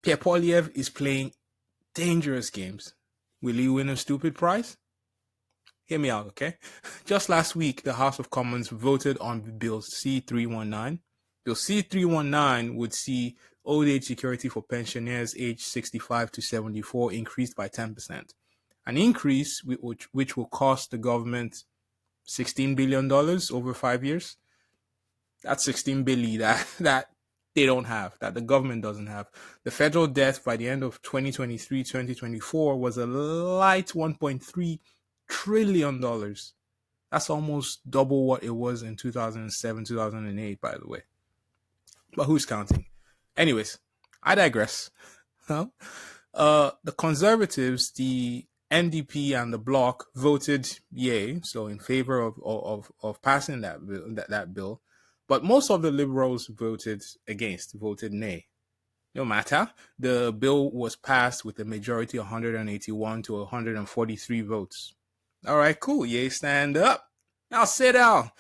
Pierre Poilievre is playing dangerous games. Will he win a stupid prize? Hear me out, okay? Just last week, the House of Commons voted on Bill C-319. Bill C-319 would see old age security for pensioners aged 65 to 74 increased by 10%. An increase which will cost the government $16 billion over 5 years. That's 16 billion that they don't have, that the government doesn't have. The federal debt by the end of 2023, 2024 was a light $1.3 trillion. That's almost double what it was in 2007, 2008, by the way. But who's counting? Anyways, I digress. The conservatives, the NDP and the bloc voted yay, so in favor of passing that bill. But most of the liberals voted against, voted nay. No matter, the bill was passed with a majority of 181 to 143 votes. All right, cool. Yay, stand up. Now sit down.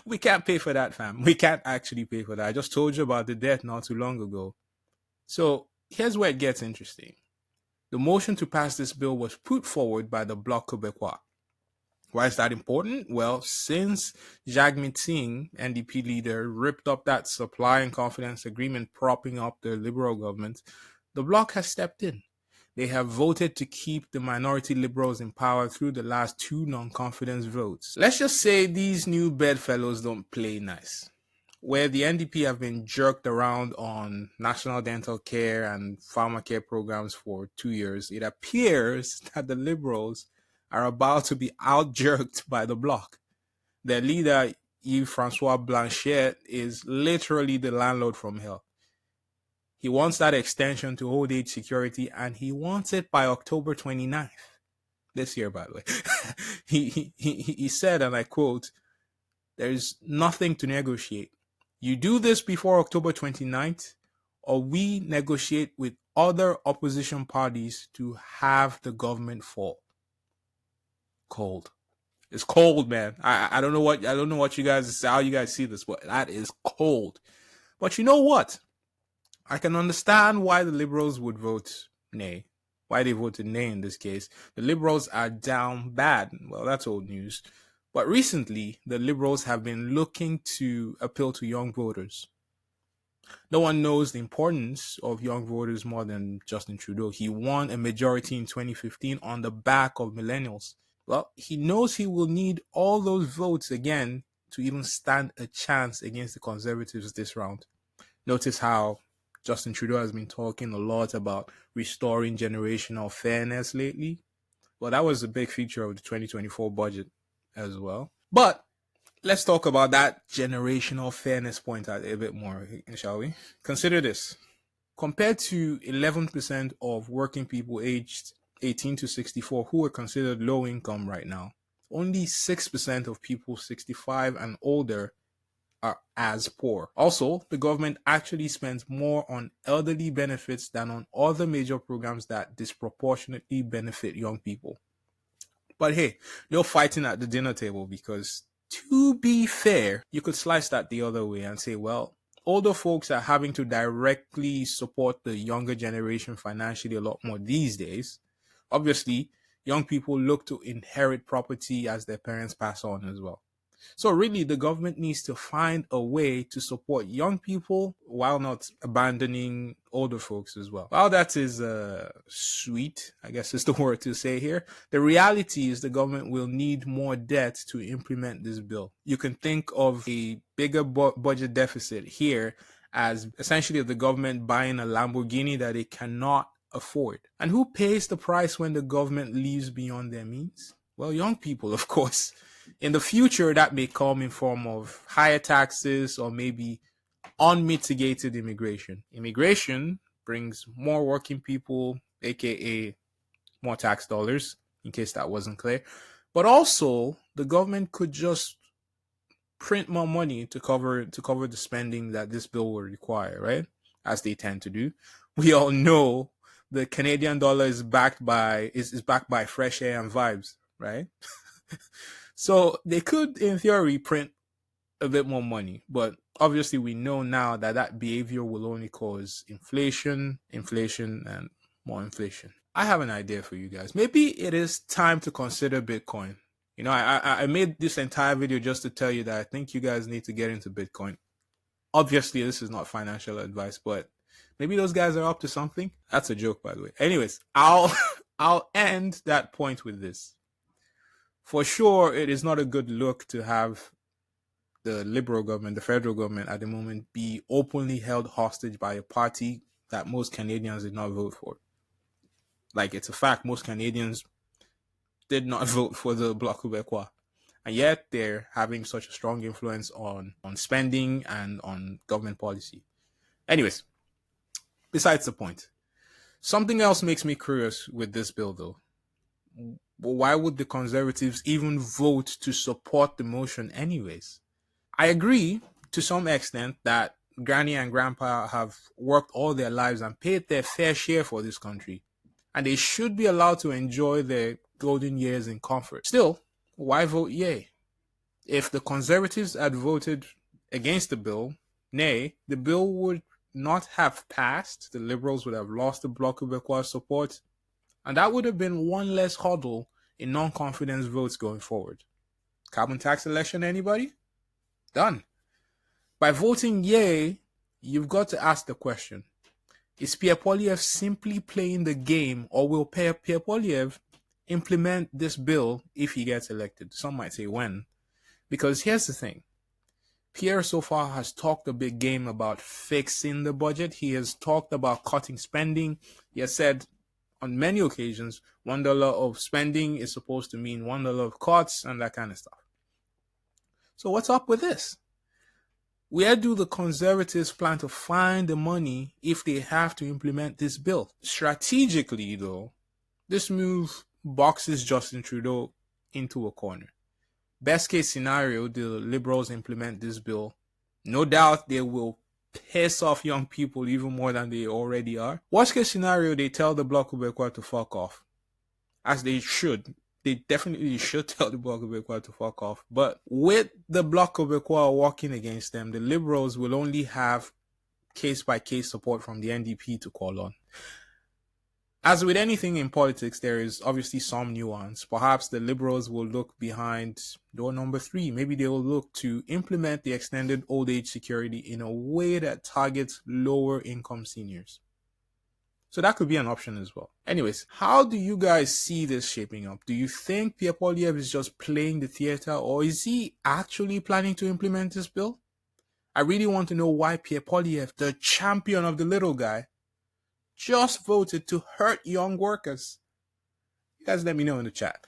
We can't pay for that, fam. We can't actually pay for that. I just told you about the debt not too long ago. So here's where it gets interesting. The motion to pass this bill was put forward by the Bloc Québécois. Why is that important? Well, since Jagmeet Singh, NDP leader, ripped up that supply and confidence agreement propping up the Liberal government, the Bloc has stepped in. They have voted to keep the minority Liberals in power through the last 2 non-confidence votes. Let's just say these new bedfellows don't play nice. Where the NDP have been jerked around on national dental care and pharmacare programs for 2 years, it appears that the Liberals are about to be out-jerked by the Bloc. Their leader, Yves-Francois Blanchet, is literally the landlord from hell. He wants that extension to old age security, and he wants it by October 29th. This year, by the way. He said, and I quote, "There's nothing to negotiate. You do this before October 29th, or we negotiate with other opposition parties to have the government fall." Cold. It's cold, man. I don't know what you guys, how you guys see this, but that is cold. But you know what? I can understand why the Liberals would vote nay. Why they voted nay in this case. The Liberals are down bad. Well, that's old news. But recently, the Liberals have been looking to appeal to young voters. No one knows the importance of young voters more than Justin Trudeau. He won a majority in 2015 on the back of millennials. Well, he knows he will need all those votes again to even stand a chance against the Conservatives this round. Notice how Justin Trudeau has been talking a lot about restoring generational fairness lately. Well, that was a big feature of the 2024 budget as well. But let's talk about that generational fairness point a bit more, shall we? Consider this. Compared to 11% of working people aged 18 to 64 who are considered low income right now, only 6% of people 65 and older are as poor. Also, the government actually spends more on elderly benefits than on other major programs that disproportionately benefit young people. But hey, no fighting at the dinner table, because to be fair, you could slice that the other way and say, well, older folks are having to directly support the younger generation financially a lot more these days. Obviously, young people look to inherit property as their parents pass on as well. So really, the government needs to find a way to support young people while not abandoning older folks as well. While that is sweet, I guess is the word to say here, the reality is the government will need more debt to implement this bill. You can think of a bigger budget deficit here as essentially the government buying a Lamborghini that it cannot afford. And who pays the price when the government lives beyond their means? Well, young people, of course. In the future, that may come in form of higher taxes or maybe unmitigated immigration. Immigration brings more working people, aka more tax dollars, in case that wasn't clear. But also, the government could just print more money to cover the spending that this bill will require, right? As they tend to do. We all know the Canadian dollar is backed by fresh air and vibes, right? So they could, in theory, print a bit more money. But obviously, we know now that that behavior will only cause inflation, and more inflation. I have an idea for you guys. Maybe it is time to consider Bitcoin. You know, I made this entire video just to tell you that I think you guys need to get into Bitcoin. Obviously, this is not financial advice, but maybe those guys are up to something. That's a joke, by the way. Anyways, I'll end that point with this. For sure, it is not a good look to have the Liberal government, the federal government at the moment, be openly held hostage by a party that most Canadians did not vote for. Like, it's a fact, most Canadians did not vote for the Bloc Québécois. And yet they're having such a strong influence on spending and on government policy. Anyways, besides the point. Something else makes me curious with this bill, though. Why would the Conservatives even vote to support the motion anyways? I agree to some extent that Granny and Grandpa have worked all their lives and paid their fair share for this country, and they should be allowed to enjoy their golden years in comfort. Still, why vote yay? If the Conservatives had voted against the bill, nay, the bill would not have passed, the Liberals would have lost the Bloc Québécois support, and that would have been one less hurdle in non-confidence votes going forward. Carbon tax election, anybody? Done. By voting yay, you've got to ask the question, is Pierre Poilievre simply playing the game, or will Pierre Poilievre implement this bill if he gets elected? Some might say when. Because here's the thing. Pierre so far has talked a big game about fixing the budget. He has talked about cutting spending. He has said on many occasions, $1 of spending is supposed to mean $1 of cuts and that kind of stuff. So what's up with this? Where do the Conservatives plan to find the money if they have to implement this bill? Strategically, though, this move boxes Justin Trudeau into a corner. Best case scenario, the Liberals implement this bill. No doubt they will piss off young people even more than they already are. Worst case scenario, they tell the Bloc Québécois to fuck off. As they should. They definitely should tell the Bloc Québécois to fuck off. But with the Bloc Québécois walking against them, the Liberals will only have case-by-case support from the NDP to call on. As with anything in politics, there is obviously some nuance. Perhaps the Liberals will look behind door number 3. Maybe they will look to implement the extended old age security in a way that targets lower income seniors. So that could be an option as well. Anyways, how do you guys see this shaping up? Do you think Pierre Poilievre is just playing the theater, or is he actually planning to implement this bill? I really want to know why Pierre Poilievre, the champion of the little guy, just voted to hurt young workers. You guys let me know in the chat.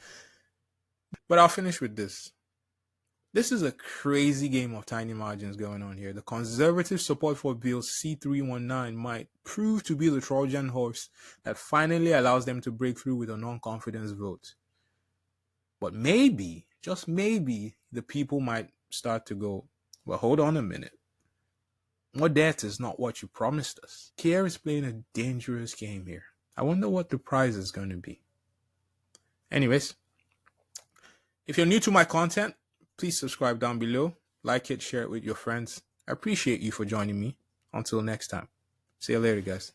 But I'll finish with this. This is a crazy game of tiny margins going on here. The Conservative support for Bill C-319 might prove to be the Trojan horse that finally allows them to break through with a non-confidence vote. But maybe, just maybe, the people might start to go, well, hold on a minute. More debt is not what you promised us. Pierre is playing a dangerous game here. I wonder what the prize is going to be. Anyways, if you're new to my content, please subscribe down below, like it, share it with your friends. I appreciate you for joining me. Until next time. See you later, guys.